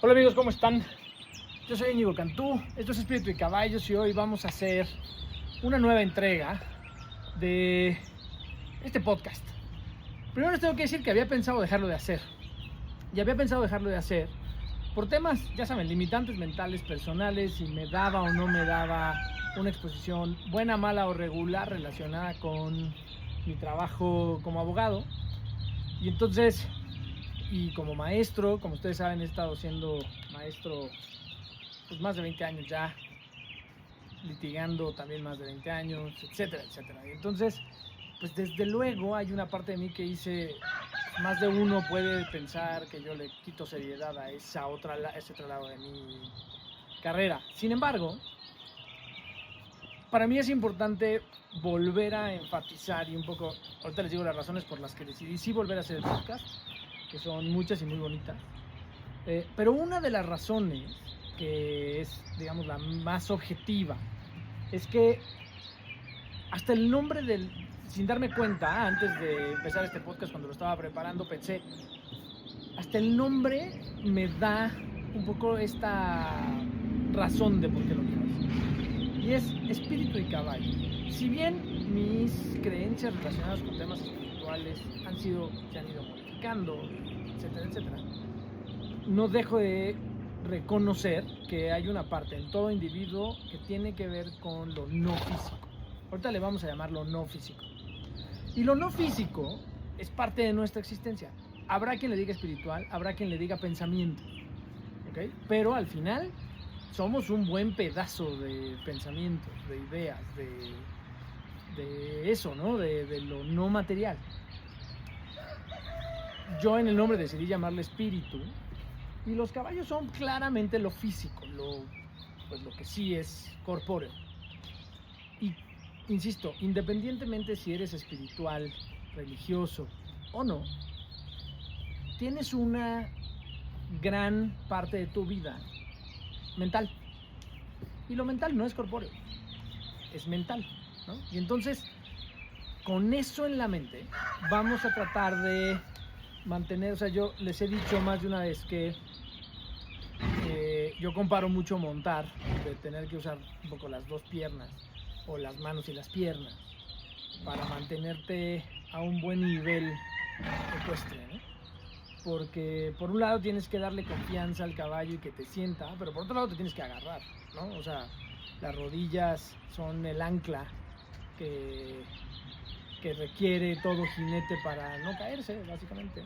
Hola amigos, ¿cómo están? Yo soy Íñigo Cantú, esto es Espíritu y Caballos y hoy vamos a hacer una nueva entrega de este podcast. Primero les tengo que decir que había pensado dejarlo de hacer. Y había pensado dejarlo de hacer por temas, ya saben, limitantes mentales, personales, si me daba o no me daba una exposición buena, mala o regular relacionada con mi trabajo como abogado. Y entonces, y como maestro, como ustedes saben, he estado siendo maestro pues más de 20 años ya, litigando también más de 20 años, etcétera, etcétera. Y entonces, pues desde luego hay una parte de mí que dice, más de uno puede pensar que yo le quito seriedad a ese otro lado de mi carrera. Sin embargo, para mí es importante volver a enfatizar y un poco, ahorita les digo las razones por las que decidí sí volver a hacer el podcast, que son muchas y muy bonitas. Pero una de las razones, que es, digamos, la más objetiva, es que hasta el nombre sin darme cuenta, antes de empezar este podcast, cuando lo estaba preparando, pensé, hasta el nombre me da un poco esta razón de por qué lo quiero hacer. Y es espíritu y caballo. Si bien mis creencias relacionadas con temas espirituales se han ido modificando, etcétera, etcétera, no dejo de reconocer que hay una parte en todo individuo que tiene que ver con lo no físico. Ahorita le vamos a llamar lo no físico. Y lo no físico es parte de nuestra existencia. Habrá quien le diga espiritual, habrá quien le diga pensamiento, ¿okay? Pero al final somos un buen pedazo de pensamientos, de ideas, de eso, ¿no? De lo no material. Yo en el nombre decidí llamarle espíritu. Y los caballos son claramente lo físico, pues lo que sí es corpóreo. Y, insisto, independientemente si eres espiritual, religioso o no, tienes una gran parte de tu vida mental. Y lo mental no es corpóreo, es mental, ¿no? Y entonces, con eso en la mente, vamos a tratar de mantener, o sea, yo les he dicho más de una vez que yo comparo mucho montar, de tener que usar un poco las dos piernas, o las manos y las piernas, para mantenerte a un buen nivel ecuestre, ¿no? Porque por un lado tienes que darle confianza al caballo y que te sienta, pero por otro lado te tienes que agarrar, ¿no? O sea, las rodillas son el ancla que requiere todo jinete para no caerse, básicamente.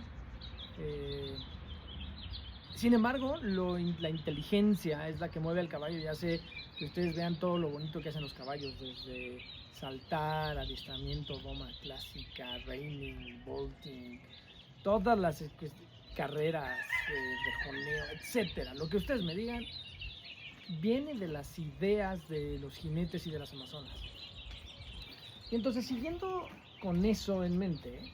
Sin embargo, la inteligencia es la que mueve al caballo y hace que ustedes vean todo lo bonito que hacen los caballos, desde saltar, adiestramiento, doma clásica, reining, bolting, todas las carreras, rejoneo, etcétera. Lo que ustedes me digan viene de las ideas de los jinetes y de las amazonas. Y entonces, siguiendo con eso en mente,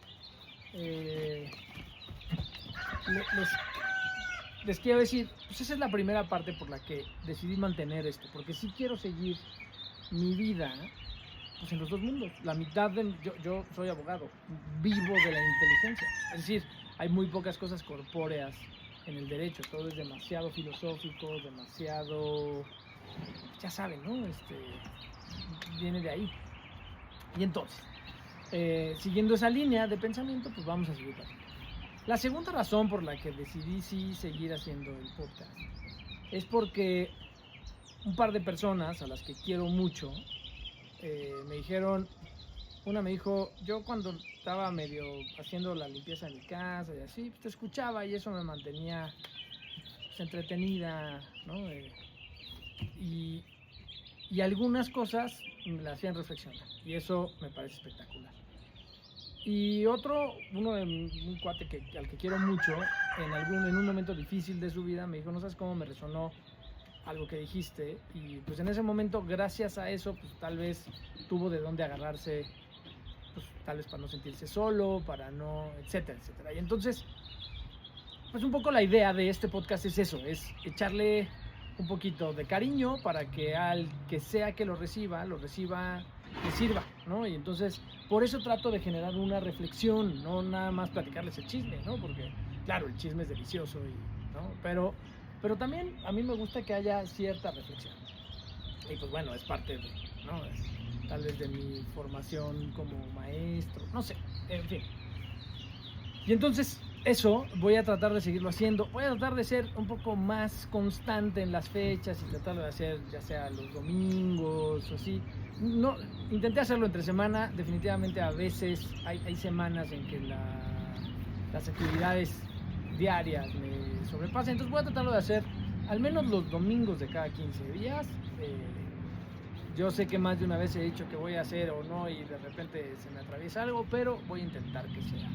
les quiero decir, pues esa es la primera parte por la que decidí mantener esto, porque sí quiero seguir mi vida pues en los dos mundos. La mitad yo soy abogado, vivo de la inteligencia, es decir, hay muy pocas cosas corpóreas en el derecho, todo es demasiado filosófico, demasiado, ya saben, ¿no? Viene de ahí. Y entonces, siguiendo esa línea de pensamiento, pues vamos a seguir platicando. La segunda razón por la que decidí sí seguir haciendo el podcast es porque un par de personas a las que quiero mucho me dijeron, una me dijo, yo cuando estaba medio haciendo la limpieza de mi casa y así, pues te escuchaba y eso me mantenía pues, entretenida, ¿no? Y algunas cosas me las hacían reflexionar y eso me parece espectacular. Y uno de un cuate al que quiero mucho, en un momento difícil de su vida, me dijo, no sabes cómo me resonó algo que dijiste. Y pues en ese momento, gracias a eso, pues tal vez tuvo de dónde agarrarse, pues tal vez para no sentirse solo, para no, etcétera, etcétera. Y entonces, pues un poco la idea de este podcast es eso, es echarle un poquito de cariño para que al que sea que lo reciba, le sirva, ¿no? Y entonces, por eso trato de generar una reflexión, no nada más platicarles el chisme, ¿no? Porque, claro, el chisme es delicioso, ¿no? Pero pero también a mí me gusta que haya cierta reflexión. Y pues bueno, es parte de, ¿no? Tal vez de mi formación como maestro, no sé, en fin. Y entonces eso voy a tratar de seguirlo haciendo. Voy a tratar de ser un poco más constante en las fechas y tratarlo de hacer ya sea los domingos o así. No, intenté hacerlo entre semana, definitivamente a veces hay semanas en que las actividades diarias me sobrepasan, entonces voy a tratarlo de hacer al menos los domingos de cada 15 días. Yo sé que más de una vez he dicho que voy a hacer o no y de repente se me atraviesa algo, pero voy a intentar que sea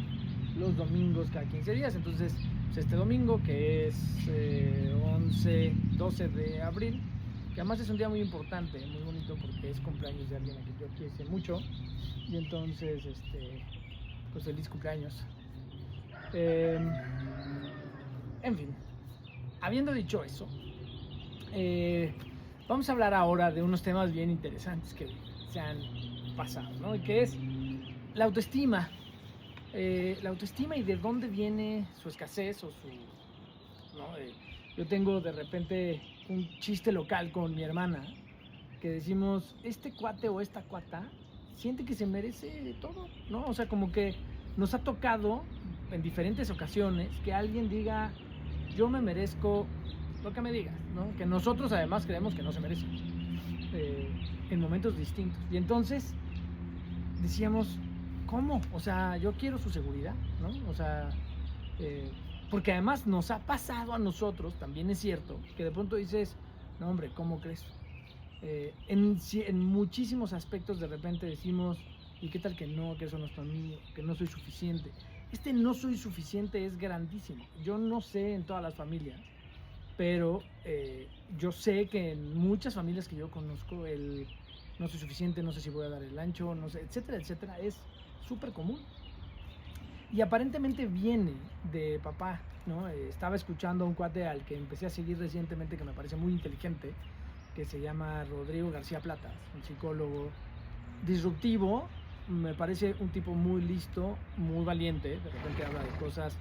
los domingos cada 15 días. Entonces, pues este domingo, que es 12 de abril, que además es un día muy importante, muy bonito, porque es cumpleaños de alguien a quien yo quiero mucho. Y entonces, pues feliz cumpleaños. En fin, habiendo dicho eso, vamos a hablar ahora de unos temas bien interesantes que se han pasado, ¿no? Y que es la autoestima. La autoestima y de dónde viene su escasez o su... ¿no? Yo tengo de repente un chiste local con mi hermana que decimos, este cuate o esta cuata siente que se merece todo, ¿no? O sea, como que nos ha tocado en diferentes ocasiones que alguien diga, yo me merezco lo que me digas, ¿no? Que nosotros además creemos que no se merecen en momentos distintos. Y entonces decíamos, ¿cómo? O sea, yo quiero su seguridad, ¿no? O sea, porque además nos ha pasado a nosotros, también es cierto, que de pronto dices, no hombre, ¿cómo crees? En muchísimos aspectos de repente decimos, ¿y qué tal que no? Que eso no es para mí, que no soy suficiente. Este no soy suficiente es grandísimo. Yo no sé en todas las familias, pero yo sé que en muchas familias que yo conozco, el no soy suficiente, no sé si voy a dar el ancho, no sé, etcétera, etcétera, es súper común. Y aparentemente viene de papá, ¿no? Estaba escuchando a un cuate al que empecé a seguir recientemente que me parece muy inteligente, que se llama Rodrigo García Plata, un psicólogo disruptivo, me parece un tipo muy listo, muy valiente, de repente habla de cosas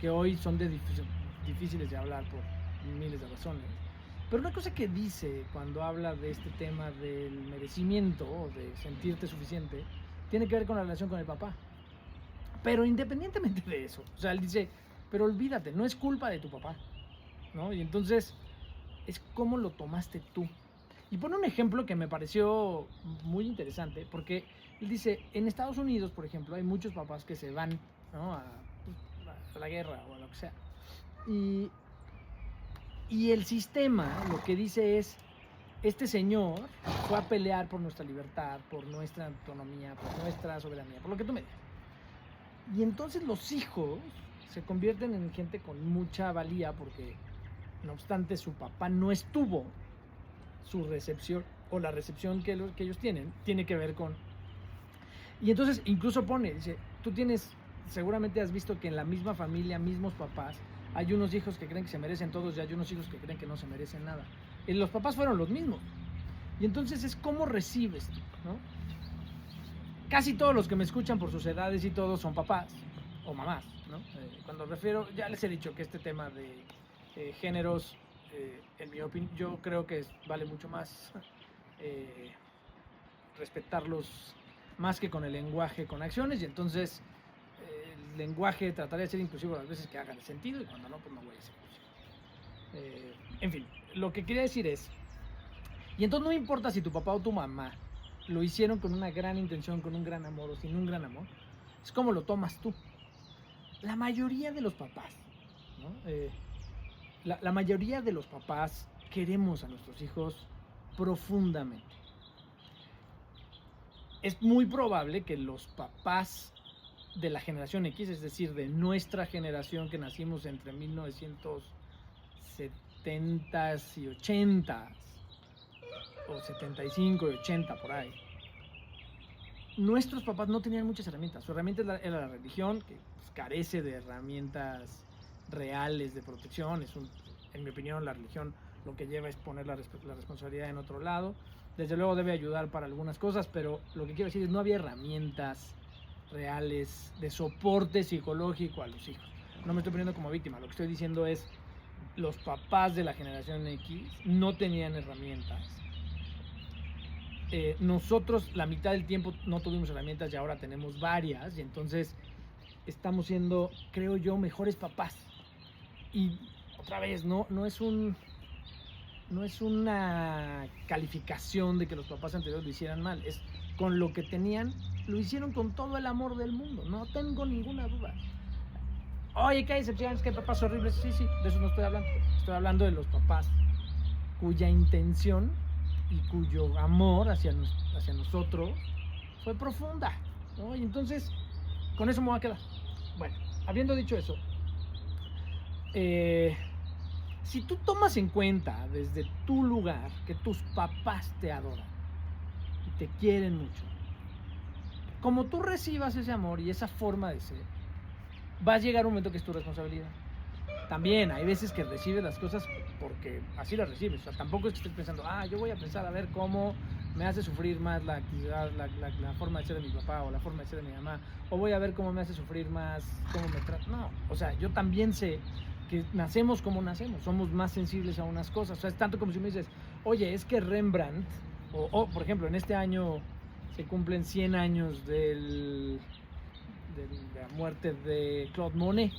que hoy son difíciles de hablar por miles de razones. Pero una cosa que dice cuando habla de este tema del merecimiento o de sentirte suficiente, tiene que ver con la relación con el papá. Pero independientemente de eso, o sea, él dice, pero olvídate, no es culpa de tu papá, ¿no? Y entonces es cómo lo tomaste tú. Y pone un ejemplo que me pareció muy interesante, porque él dice, en Estados Unidos, por ejemplo, hay muchos papás que se van, ¿no? a la guerra o a lo que sea. Y el sistema lo que dice es, este señor fue a pelear por nuestra libertad, por nuestra autonomía, por nuestra soberanía, por lo que tú me digas. Y entonces los hijos se convierten en gente con mucha valía porque, no obstante, su papá no estuvo, su recepción o la recepción que ellos tienen tiene que ver con... Y entonces incluso pone, dice, tú tienes, seguramente has visto que en la misma familia, mismos papás, hay unos hijos que creen que se merecen todos y hay unos hijos que creen que no se merecen nada. Y los papás fueron los mismos. Y entonces es cómo recibes tú, ¿no? Casi todos los que me escuchan por sus edades y todos son papás o mamás, ¿no? Cuando refiero, ya les he dicho que este tema de géneros, en mi opinión, yo creo que vale mucho más respetarlos más que con el lenguaje, con acciones, y entonces el lenguaje trataré de ser inclusivo las veces que hagan sentido y cuando no, pues no voy a ser inclusivo. En fin, lo que quería decir es, y entonces no importa si tu papá o tu mamá lo hicieron con una gran intención, con un gran amor o sin un gran amor, es como lo tomas tú. La mayoría de los papás, ¿no? La mayoría de los papás queremos a nuestros hijos profundamente. Es muy probable que los papás de la generación X, es decir, de nuestra generación que nacimos entre 1970 y 80, o 75 y 80 por ahí, nuestros papás no tenían muchas herramientas. Su herramienta era la religión, que pues, carece de herramientas reales de protección. En mi opinión, la religión lo que lleva es poner la responsabilidad en otro lado. Desde luego debe ayudar para algunas cosas, pero lo que quiero decir es no había herramientas reales de soporte psicológico a los hijos. No me estoy poniendo como víctima, lo que estoy diciendo es los papás de la generación X no tenían herramientas. Nosotros la mitad del tiempo no tuvimos herramientas y ahora tenemos varias, y entonces estamos siendo, creo yo, mejores papás. Y otra vez, no es una calificación de que los papás anteriores lo hicieran mal, es con lo que tenían, lo hicieron con todo el amor del mundo, no tengo ninguna duda. Oye, ¿qué hay excepciones? ¿Qué papás horribles? Sí, de eso no estoy hablando. Estoy hablando de los papás cuya intención y cuyo amor hacia nosotros fue profunda, ¿no? Y entonces, con eso me voy a quedar. Bueno, habiendo dicho eso, si tú tomas en cuenta desde tu lugar que tus papás te adoran y te quieren mucho, como tú recibas ese amor y esa forma de ser, va a llegar un momento que es tu responsabilidad. También hay veces que recibes las cosas porque así las recibes. O sea, tampoco es que estés pensando, yo voy a pensar a ver cómo me hace sufrir más la actividad, la forma de ser de mi papá o la forma de ser de mi mamá, o voy a ver cómo me hace sufrir más, cómo me trata. No, o sea, yo también sé que nacemos como nacemos, somos más sensibles a unas cosas. O sea, es tanto como si me dices, oye, es que Rembrandt, o por ejemplo, en este año se cumplen 100 años de la muerte de Claude Monet,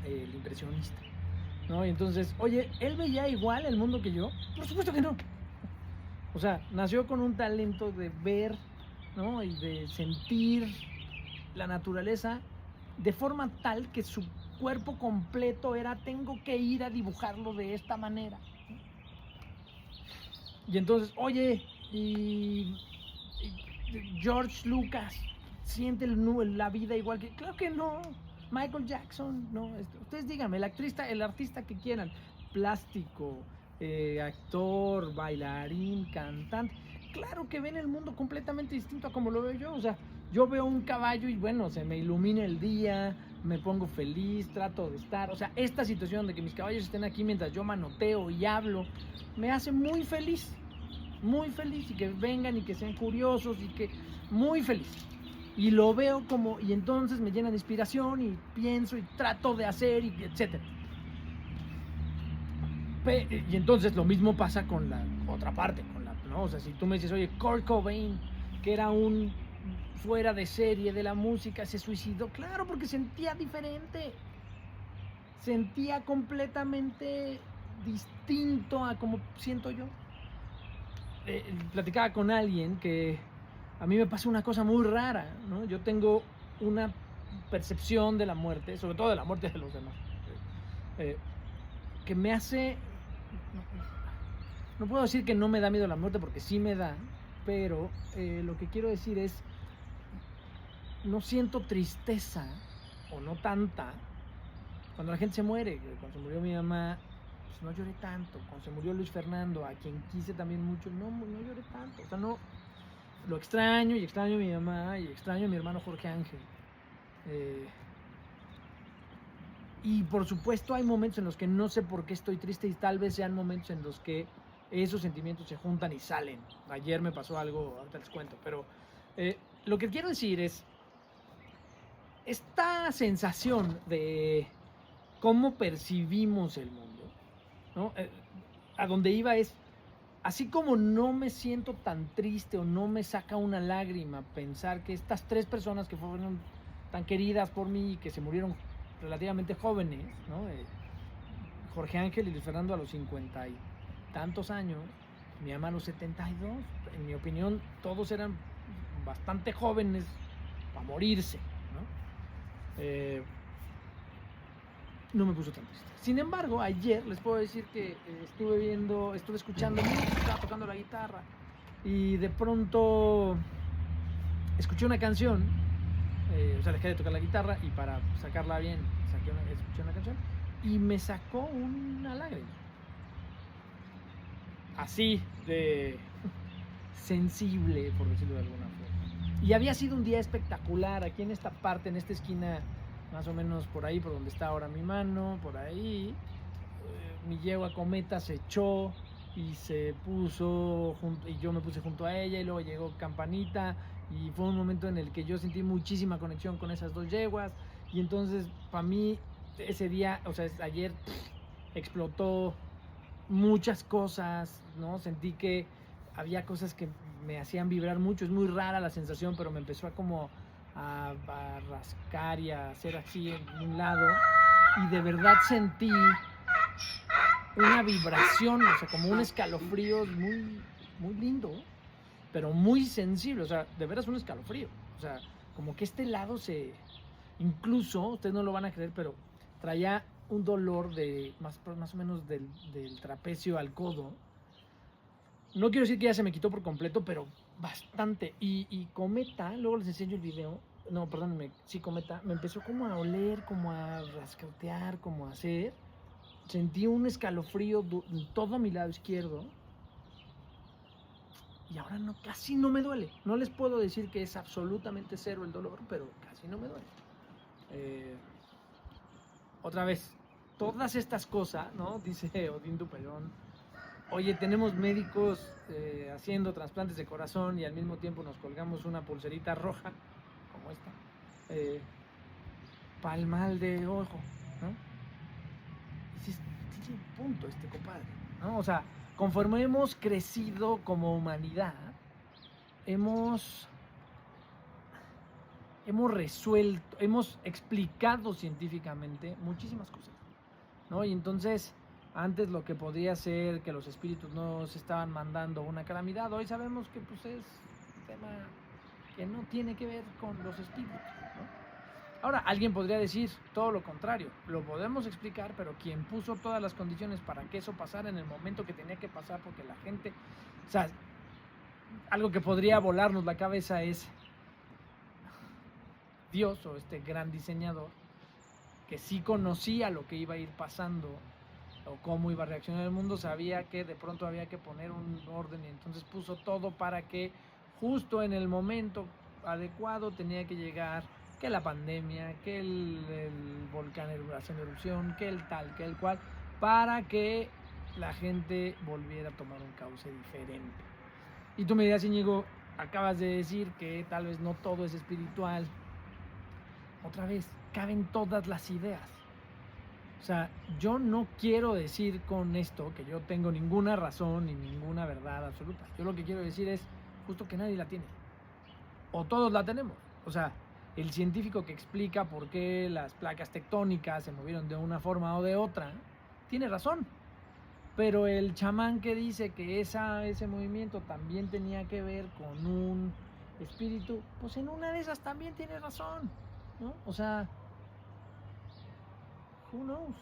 el impresionista, ¿no? Y entonces, oye, ¿él veía igual el mundo que yo? Por supuesto que no. O sea, nació con un talento de ver, ¿no? Y de sentir la naturaleza de forma tal que su cuerpo completo era, tengo que ir a dibujarlo de esta manera. Y entonces, oye, y George Lucas siente la vida igual que... Claro que no. Michael Jackson, no. Ustedes díganme, el artista que quieran, plástico, actor, bailarín, cantante, claro que ven el mundo completamente distinto a como lo veo yo. O sea, yo veo un caballo y bueno, se me ilumina el día, me pongo feliz, trato de estar. O sea, esta situación de que mis caballos estén aquí mientras yo manoteo y hablo, me hace muy feliz, y que vengan y que sean curiosos y que muy feliz. Y lo veo como, y entonces me llena de inspiración y pienso y trato de hacer y etcétera. Y entonces lo mismo pasa con la otra parte, ¿no? O sea, si tú me dices, oye, Kurt Cobain, que era un fuera de serie de la música, se suicidó, claro, porque sentía diferente, sentía completamente distinto a como siento yo. Platicaba con alguien que a mí me pasa una cosa muy rara, ¿no? Yo tengo una percepción de la muerte, sobre todo de la muerte de los demás, que me hace... No puedo decir que no me da miedo la muerte, porque sí me da, pero lo que quiero decir es, no siento tristeza, o no tanta, cuando la gente se muere. Cuando se murió mi mamá, pues no lloré tanto. Cuando se murió Luis Fernando, a quien quise también mucho, no lloré tanto. O sea, no... Lo extraño, y extraño a mi mamá, y extraño a mi hermano Jorge Ángel. Y por supuesto hay momentos en los que no sé por qué estoy triste, y tal vez sean momentos en los que esos sentimientos se juntan y salen. Ayer me pasó algo, ahorita les cuento, pero lo que quiero decir es esta sensación de cómo percibimos el mundo, ¿no? A donde iba es, así como no me siento tan triste o no me saca una lágrima pensar que estas 3 personas que fueron tan queridas por mí y que se murieron relativamente jóvenes, ¿no? Jorge Ángel y Luis Fernando a los 50 y tantos años, mi mamá a los 72, en mi opinión todos eran bastante jóvenes para morirse, ¿no? No me puso tan triste. Sin embargo, ayer les puedo decir que estuve escuchando música, estaba tocando la guitarra y de pronto escuché una canción, o sea, dejé de tocar la guitarra y para sacarla bien escuché una canción y me sacó una lágrima. Así de sensible, por decirlo de alguna forma. Y había sido un día espectacular aquí en esta parte, en esta esquina, más o menos por ahí, por donde está ahora mi mano, por ahí, mi yegua Cometa se echó y se puso y yo me puse junto a ella, y luego llegó Campanita, y fue un momento en el que yo sentí muchísima conexión con esas 2 yeguas, y entonces para mí ese día, o sea, ayer explotó muchas cosas, ¿no? Sentí que había cosas que me hacían vibrar mucho. Es muy rara la sensación, pero me empezó a rascar y a hacer así en un lado. Y de verdad sentí una vibración, o sea, como un escalofrío muy, muy lindo, pero muy sensible. O sea, de veras un escalofrío. O sea, como que este lado incluso, ustedes no lo van a creer, pero traía un dolor de más o menos del trapecio al codo. No quiero decir que ya se me quitó por completo, pero bastante. Y Cometa, luego les enseño el video. No, perdónenme, sí, Cometa, me empezó como a oler, como a rascatear, como a hacer. Sentí un escalofrío en todo mi lado izquierdo. Y ahora casi no me duele. No les puedo decir que es absolutamente cero el dolor, pero casi no me duele. Otra vez, todas estas cosas, ¿no? Dice Odín Duperón, oye, tenemos médicos haciendo trasplantes de corazón y al mismo tiempo nos colgamos una pulserita roja, como esta, para el mal de ojo, ¿no? Y sí, tiene un punto este compadre, ¿no? O sea, conforme hemos crecido como humanidad, hemos resuelto, hemos explicado científicamente muchísimas cosas, ¿no? Y entonces, antes lo que podría ser que los espíritus nos estaban mandando una calamidad, hoy sabemos que pues es un tema que no tiene que ver con los espíritus, ¿no? Ahora, alguien podría decir todo lo contrario, lo podemos explicar, pero quien puso todas las condiciones para que eso pasara en el momento que tenía que pasar, porque la gente, o sea, algo que podría volarnos la cabeza es Dios o este gran diseñador que sí conocía lo que iba a ir pasando o cómo iba a reaccionar el mundo, sabía que de pronto había que poner un orden y entonces puso todo para que justo en el momento adecuado tenía que llegar que la pandemia, que el volcán haciendo erupción, que el tal, que el cual, para que la gente volviera a tomar un cauce diferente. Y tú me dirás, Íñigo, acabas de decir que tal vez no todo es espiritual. Otra vez, caben todas las ideas. O sea, yo no quiero decir con esto que yo tengo ninguna razón ni ninguna verdad absoluta. Yo lo que quiero decir es justo que nadie la tiene. O todos la tenemos. O sea, el científico que explica por qué las placas tectónicas se movieron de una forma o de otra, tiene razón. Pero el chamán que dice que ese movimiento también tenía que ver con un espíritu, pues en una de esas también tiene razón, ¿no? O sea, who knows?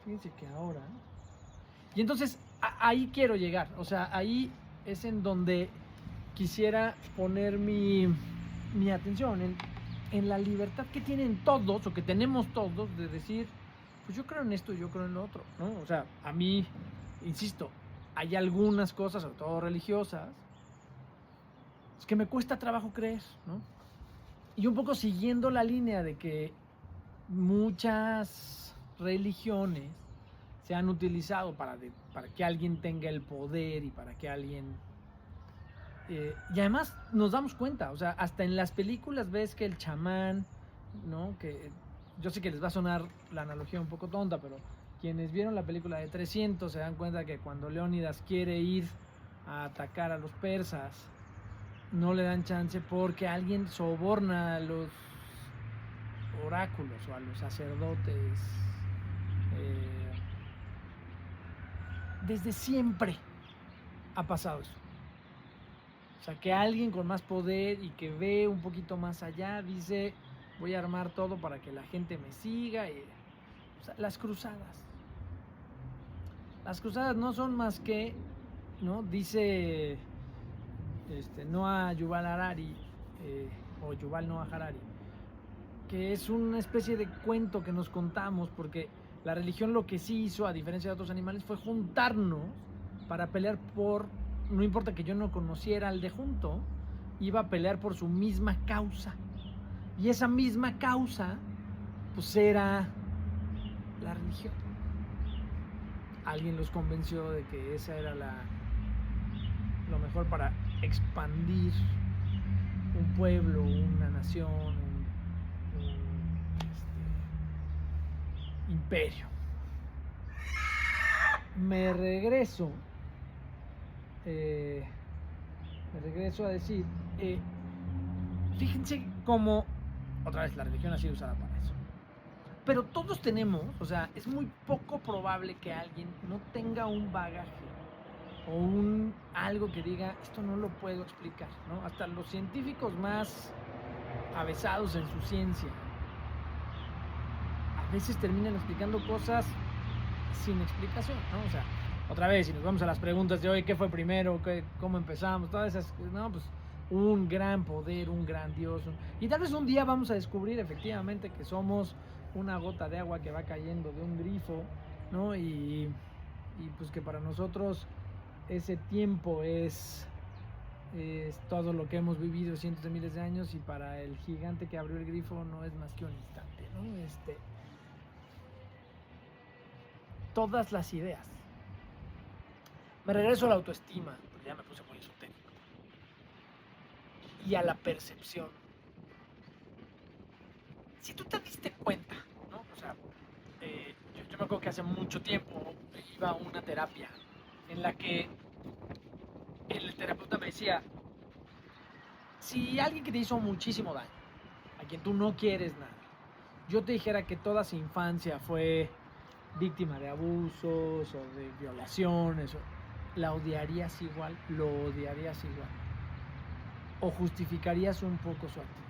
Fíjense que ahora... Y entonces, ahí quiero llegar. O sea, ahí es en donde quisiera poner mi atención, en la libertad que tienen todos, o que tenemos todos, de decir, pues yo creo en esto y yo creo en lo otro, ¿no? O sea, a mí, insisto, hay algunas cosas, sobre todo religiosas, es que me cuesta trabajo creer, ¿no? Y un poco siguiendo la línea de que muchas religiones se han utilizado para que alguien tenga el poder y para que alguien... y además nos damos cuenta, o sea, hasta en las películas ves que el chamán, ¿no? Que yo sé que les va a sonar la analogía un poco tonta, pero quienes vieron la película de 300 se dan cuenta que cuando Leónidas quiere ir a atacar a los persas, no le dan chance porque alguien soborna a los oráculos o a los sacerdotes. Desde siempre ha pasado eso. O sea, que alguien con más poder y que ve un poquito más allá dice, voy a armar todo para que la gente me siga. O sea, las cruzadas. Las cruzadas no son más que, ¿no? Dice Noah Yuval Harari, o Yuval Noah Harari, que es una especie de cuento que nos contamos, porque la religión lo que sí hizo, a diferencia de otros animales, fue juntarnos para pelear por, no importa que yo no conociera al de junto, iba a pelear por su misma causa. Y esa misma causa, pues era la religión. Alguien los convenció de que esa era lo mejor para expandir un pueblo, una nación, un imperio. me regreso a decir, fíjense cómo, otra vez, la religión ha sido usada para eso. Pero todos tenemos, o sea, es muy poco probable que alguien no tenga un bagaje o algo que diga, esto no lo puedo explicar, ¿no? Hasta los científicos más avesados en su ciencia a veces terminan explicando cosas sin explicación, ¿no? O sea, otra vez, si nos vamos a las preguntas de hoy, ¿qué fue primero? ¿Cómo empezamos? Todas esas, no, pues un gran poder, un gran Dios. Y tal vez un día vamos a descubrir efectivamente que somos una gota de agua que va cayendo de un grifo, ¿no? Y pues que para nosotros ese tiempo es todo lo que hemos vivido cientos de miles de años, y para el gigante que abrió el grifo no es más que un instante, ¿no? Todas las ideas. Me regreso a la autoestima, porque ya me puse muy esotérico. Y a la percepción. Si tú te diste cuenta, ¿no? O sea, yo me acuerdo que hace mucho tiempo iba a una terapia en la que el terapeuta me decía, si alguien que te hizo muchísimo daño, a quien tú no quieres nada, yo te dijera que toda su infancia fue víctima de abusos o de violaciones, ¿la odiarías igual? ¿Lo odiarías igual? ¿O justificarías un poco su actitud?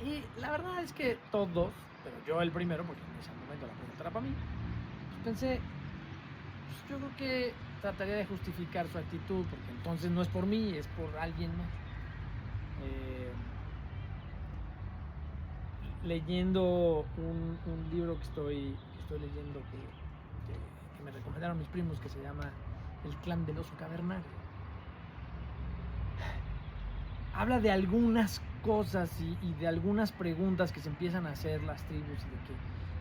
Y la verdad es que todos, pero yo el primero, porque en ese momento la pregunta era para mí, pues pensé, pues yo creo que trataría de justificar su actitud, porque entonces no es por mí, es por alguien más. Leyendo un libro que estoy leyendo que me recomendaron mis primos, que se llama El clan del oso cavernario, habla de algunas cosas y de algunas preguntas que se empiezan a hacer las tribus, y de que,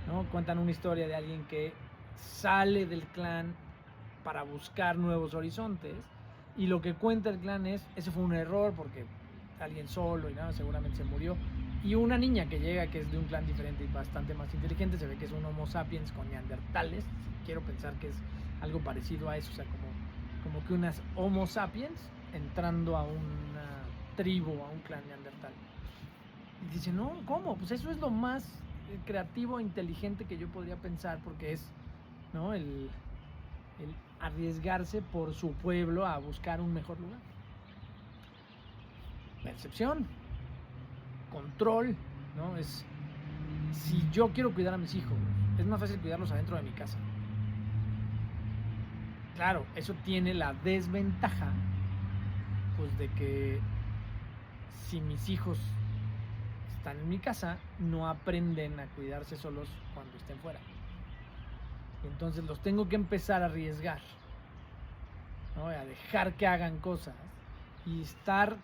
¿no? Cuentan una historia de alguien que sale del clan para buscar nuevos horizontes, y lo que cuenta el clan es, ese fue un error porque alguien solo y nada, seguramente se murió, y una niña que llega, que es de un clan diferente y bastante más inteligente, se ve que es un homo sapiens con neandertales, quiero pensar que es algo parecido a eso, o sea, como que unas homo sapiens entrando a una tribu, a un clan neandertal. Y dice, no, ¿cómo? Pues eso es lo más creativo e inteligente que yo podría pensar, porque es, ¿no? el arriesgarse por su pueblo a buscar un mejor lugar. Percepción, control, ¿no? Es, si yo quiero cuidar a mis hijos, es más fácil cuidarlos adentro de mi casa. Claro, eso tiene la desventaja, pues, de que si mis hijos están en mi casa, no aprenden a cuidarse solos cuando estén fuera. Entonces los tengo que empezar a arriesgar, ¿no? A dejar que hagan cosas y estar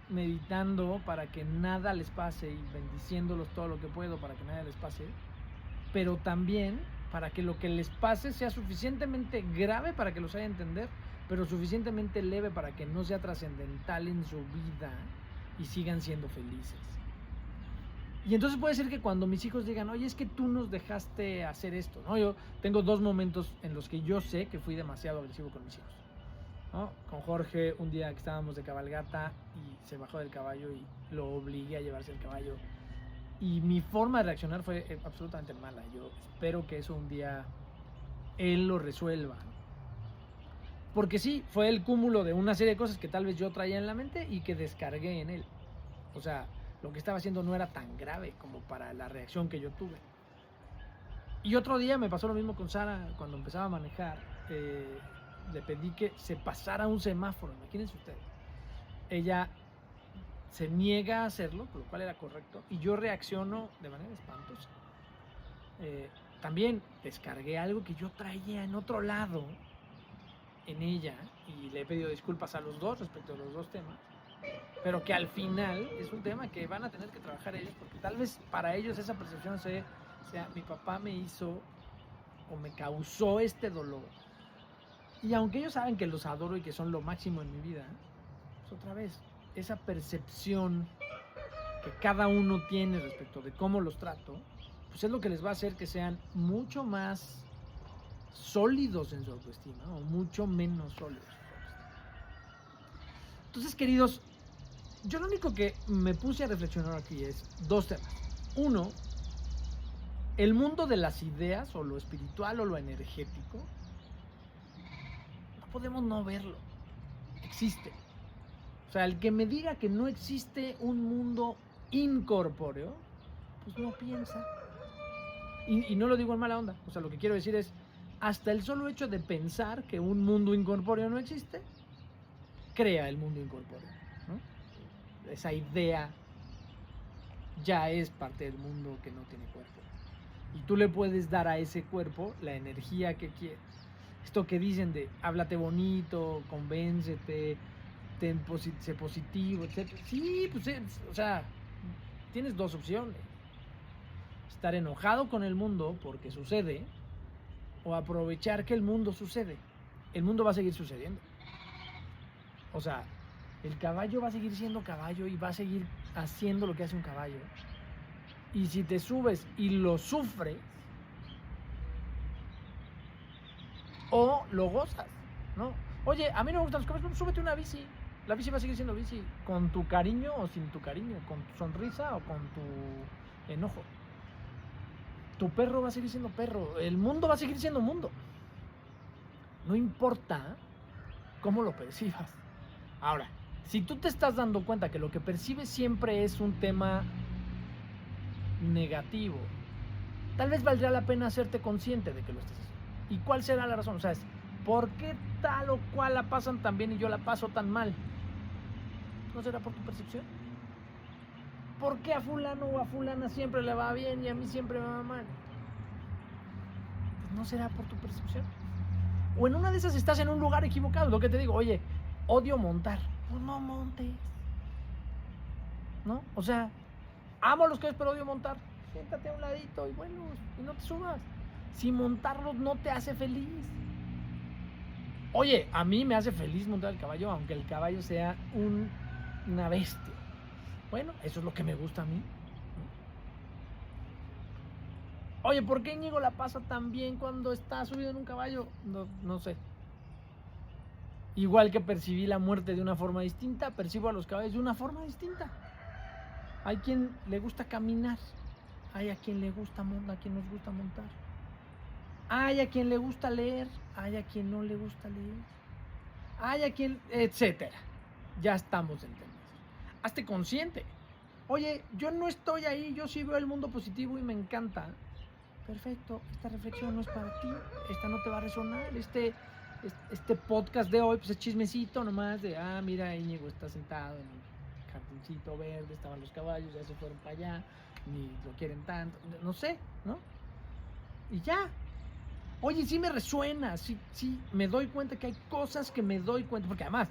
meditando para que nada les pase, y bendiciéndolos todo lo que puedo para que nada les pase, pero también para que lo que les pase sea suficientemente grave para que los haya entender, pero suficientemente leve para que no sea trascendental en su vida y sigan siendo felices. Y entonces puede ser que cuando mis hijos digan, oye, es que tú nos dejaste hacer esto, ¿no? Yo tengo 2 momentos en los que yo sé que fui demasiado agresivo con mis hijos, ¿no? Con Jorge, un día que estábamos de cabalgata y se bajó del caballo y lo obligué a llevarse el caballo. Y mi forma de reaccionar fue absolutamente mala. Yo espero que eso un día él lo resuelva. Porque sí, fue el cúmulo de una serie de cosas que tal vez yo traía en la mente y que descargué en él. O sea, lo que estaba haciendo no era tan grave como para la reacción que yo tuve. Y otro día me pasó lo mismo con Sara cuando empezaba a manejar. Le pedí que se pasara un semáforo, imagínense ustedes. Ella se niega a hacerlo, por lo cual era correcto, y yo reacciono de manera espantosa. También descargué algo que yo traía en otro lado en ella, y le he pedido disculpas a los dos respecto a los 2 temas, pero que al final es un tema que van a tener que trabajar ellos, porque tal vez para ellos esa percepción sea mi papá me hizo o me causó este dolor, y aunque ellos saben que los adoro y que son lo máximo en mi vida, pues otra vez, esa percepción que cada uno tiene respecto de cómo los trato, pues es lo que les va a hacer que sean mucho más sólidos en su autoestima o mucho menos sólidos en su autoestima. Entonces, queridos, yo lo único que me puse a reflexionar aquí es dos temas. Uno, el mundo de las ideas, o lo espiritual o lo energético, no podemos no verlo. Existe. O sea, el que me diga que no existe un mundo incorpóreo, pues no piensa. Y no lo digo en mala onda. O sea, lo que quiero decir es, hasta el solo hecho de pensar que un mundo incorpóreo no existe, crea el mundo incorpóreo, ¿no? Esa idea ya es parte del mundo que no tiene cuerpo. Y tú le puedes dar a ese cuerpo la energía que quieres. Esto que dicen de háblate bonito, convéncete, sé positivo, etc. Sí, pues o sea, tienes dos opciones. Estar enojado con el mundo porque sucede, o aprovechar que el mundo sucede. El mundo va a seguir sucediendo. O sea, el caballo va a seguir siendo caballo y va a seguir haciendo lo que hace un caballo. Y si te subes y lo sufres, o lo gozas, ¿no? Oye, a mí no me gustan los caballos, súbete una bici. La bici va a seguir siendo bici, con tu cariño o sin tu cariño, con tu sonrisa o con tu enojo. Tu perro va a seguir siendo perro, el mundo va a seguir siendo mundo. No importa cómo lo percibas. Ahora, si tú te estás dando cuenta que lo que percibes siempre es un tema negativo, tal vez valdría la pena hacerte consciente de que lo estás haciendo. ¿Y cuál será la razón? O sea, ¿por qué tal o cual la pasan tan bien y yo la paso tan mal? ¿No será por tu percepción? ¿Por qué a fulano o a fulana siempre le va bien y a mí siempre me va mal? Pues no será por tu percepción. O en una de esas estás en un lugar equivocado. Lo que te digo, oye, odio montar. Pues no montes, ¿no? O sea, amo los caballos pero odio montar. Siéntate a un ladito y bueno, y no te subas. Si montarlos no te hace feliz. Oye, a mí me hace feliz montar el caballo, aunque el caballo sea una bestia. Bueno, eso es lo que me gusta a mí. Oye, ¿por qué Íñigo la pasa tan bien cuando está subido en un caballo? No sé. Igual que percibí la muerte de una forma distinta, percibo a los caballos de una forma distinta. Hay quien le gusta caminar, hay a quien le gusta montar, a quien nos gusta montar. Hay a quien le gusta leer, hay a quien no le gusta leer. Hay a quien, etcétera. Ya estamos entendiendo. Hazte consciente. Oye, yo no estoy ahí, yo sí veo el mundo positivo y me encanta. Perfecto, esta reflexión no es para ti, esta no te va a resonar, este podcast de hoy pues es chismecito nomás de, mira, Íñigo está sentado en un jardincito verde, estaban los caballos, ya se fueron para allá, ni lo quieren tanto, no sé, ¿no? Y ya. Oye, sí me resuena, sí, me doy cuenta que hay cosas que me doy cuenta, porque además,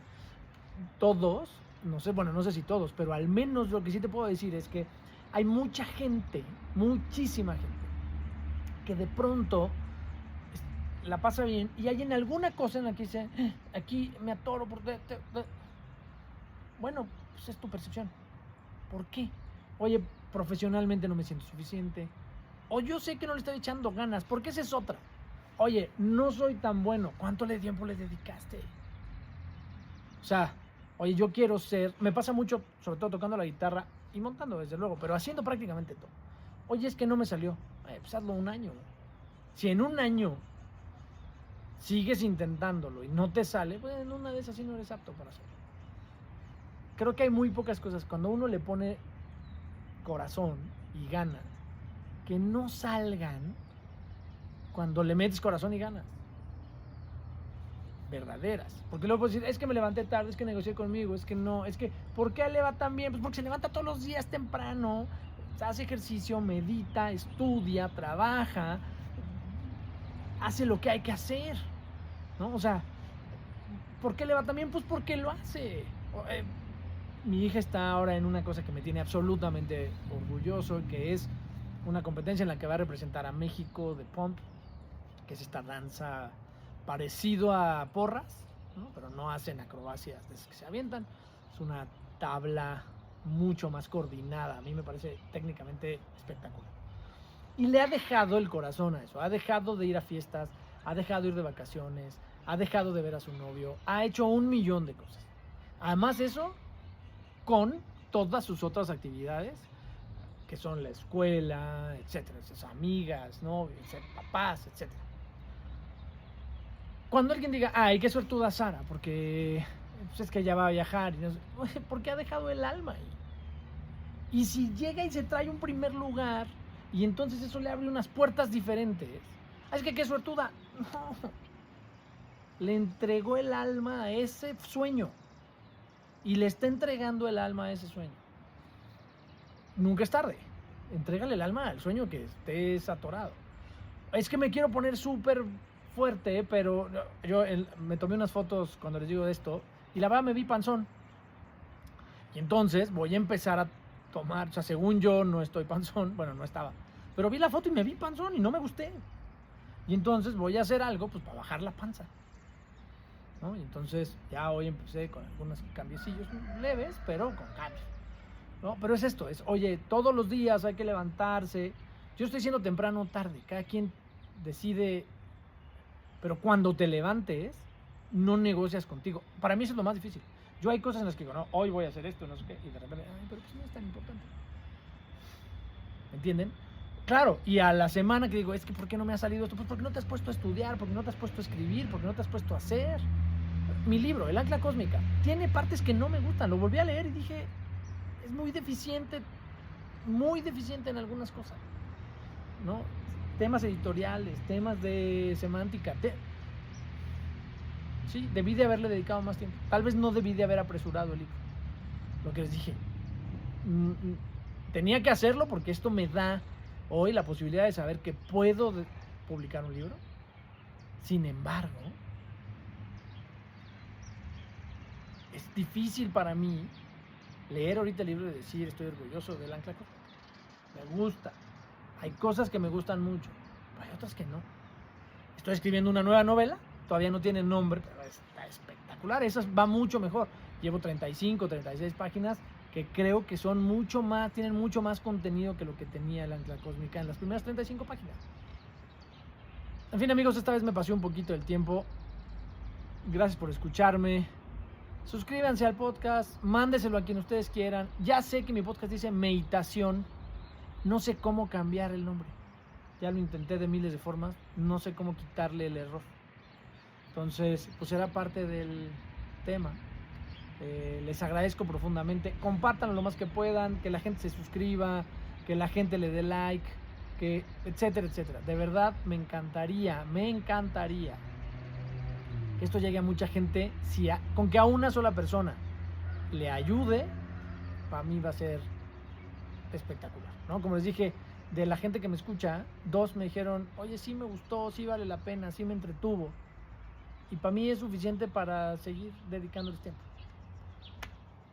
todos, no sé si todos, pero al menos lo que sí te puedo decir es que hay mucha gente, muchísima gente, que de pronto la pasa bien y hay en alguna cosa en la que dice, aquí me atoro por... Bueno, pues es tu percepción. ¿Por qué? Oye, profesionalmente no me siento suficiente. O yo sé que no le estoy echando ganas, porque esa es otra. Oye, no soy tan bueno. ¿Cuánto tiempo le dedicaste? O sea, oye, yo quiero ser... Me pasa mucho, sobre todo tocando la guitarra y montando, desde luego, pero haciendo prácticamente todo. Oye, es que no me salió. Pues hazlo un año. Si en un año sigues intentándolo y no te sale, pues en una de esas sí no eres apto para hacerlo. Creo que hay muy pocas cosas cuando uno le pone corazón y ganas que no salgan cuando le metes corazón y ganas verdaderas. Porque luego puedes decir, es que me levanté tarde, es que negocié conmigo, es que no, es que ¿por qué le va tan bien? Pues porque se levanta todos los días temprano, hace ejercicio, medita, estudia, trabaja, hace lo que hay que hacer, ¿no? O sea, ¿por qué le va tan bien? Pues porque lo hace. Mi hija está ahora en una cosa que me tiene absolutamente orgulloso, que es una competencia en la que va a representar a México de Pump, que es esta danza parecido a porras, ¿no? Pero no hacen acrobacias de esas que se avientan. Es una tabla mucho más coordinada. A mí me parece técnicamente espectacular. Y le ha dejado el corazón a eso. Ha dejado de ir a fiestas, ha dejado de ir de vacaciones, ha dejado de ver a su novio, ha hecho 1,000,000 de cosas. Además eso, con todas sus otras actividades, que son la escuela, etcétera, sus amigas, novios, papás, etcétera. Cuando alguien diga, ay, qué suertuda Sara, porque pues es que ella va a viajar, y no sé, porque ha dejado el alma ahí. Y si llega y se trae un primer lugar, y entonces eso le abre unas puertas diferentes, es que qué suertuda. No, le entregó el alma a ese sueño, y le está entregando el alma a ese sueño. Nunca es tarde, entrégale el alma al sueño que estés atorado. Es que me quiero poner súper fuerte, pero yo me tomé unas fotos cuando les digo de esto, y la verdad me vi panzón. Y entonces voy a empezar a tomar, o sea, según yo no estoy panzón, bueno, no estaba, pero vi la foto y me vi panzón y no me gusté. Y entonces voy a hacer algo pues para bajar la panza, ¿no? Y entonces ya hoy empecé con algunos cambiecillos leves, pero con cambios, ¿no? Pero es esto, es, oye, todos los días hay que levantarse. Yo estoy diciendo temprano o tarde, cada quien decide, pero cuando te levantes, no negocias contigo. Para mí eso es lo más difícil. Yo hay cosas en las que digo, no, hoy voy a hacer esto, no sé qué, y de repente, ay, pero pues no es tan importante. ¿Me entienden? Claro, y a la semana que digo, es que ¿por qué no me ha salido esto? Pues porque no te has puesto a estudiar, porque no te has puesto a escribir, porque no te has puesto a hacer. Mi libro, El Ancla Cósmica, tiene partes que no me gustan. Lo volví a leer y dije, es muy deficiente en algunas cosas, ¿no? Temas editoriales, temas de semántica. Sí, debí de haberle dedicado más tiempo. Tal vez no debí de haber apresurado el libro. Lo que les dije. Tenía que hacerlo porque esto me da hoy la posibilidad de saber que puedo publicar un libro. Sin embargo, es difícil para mí leer ahorita el libro y decir estoy orgulloso del Ancla Cósmica. Me gusta. Hay cosas que me gustan mucho, pero hay otras que no. Estoy escribiendo una nueva novela, todavía no tiene nombre, pero está espectacular. Esa va mucho mejor. Llevo 35, 36 páginas que creo que son mucho más, tienen mucho más contenido que lo que tenía el Ancla Cósmica en las primeras 35 páginas. En fin, amigos, esta vez me pasé un poquito el tiempo. Gracias por escucharme. Suscríbanse al podcast, mándeselo a quien ustedes quieran. Ya sé que mi podcast dice meditación. No sé cómo cambiar el nombre. Ya lo intenté de miles de formas. No sé cómo quitarle el error. Entonces, pues será parte del tema. Les agradezco profundamente. Compártanlo lo más que puedan. Que la gente se suscriba. Que la gente le dé like. Que etcétera, etcétera. De verdad, me encantaría que esto llegue a mucha gente. Con que a una sola persona le ayude, para mí va a ser espectacular, ¿no? Como les dije, de la gente que me escucha, 2 me dijeron, oye, sí me gustó, sí vale la pena, sí me entretuvo. Y para mí es suficiente para seguir dedicándoles tiempo.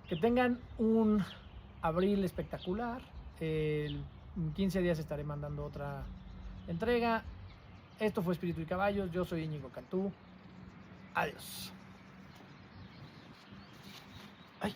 Que tengan un abril espectacular. En 15 días estaré mandando otra entrega. Esto fue Espíritu y Caballos. Yo soy Íñigo Cantú. Adiós. Ay.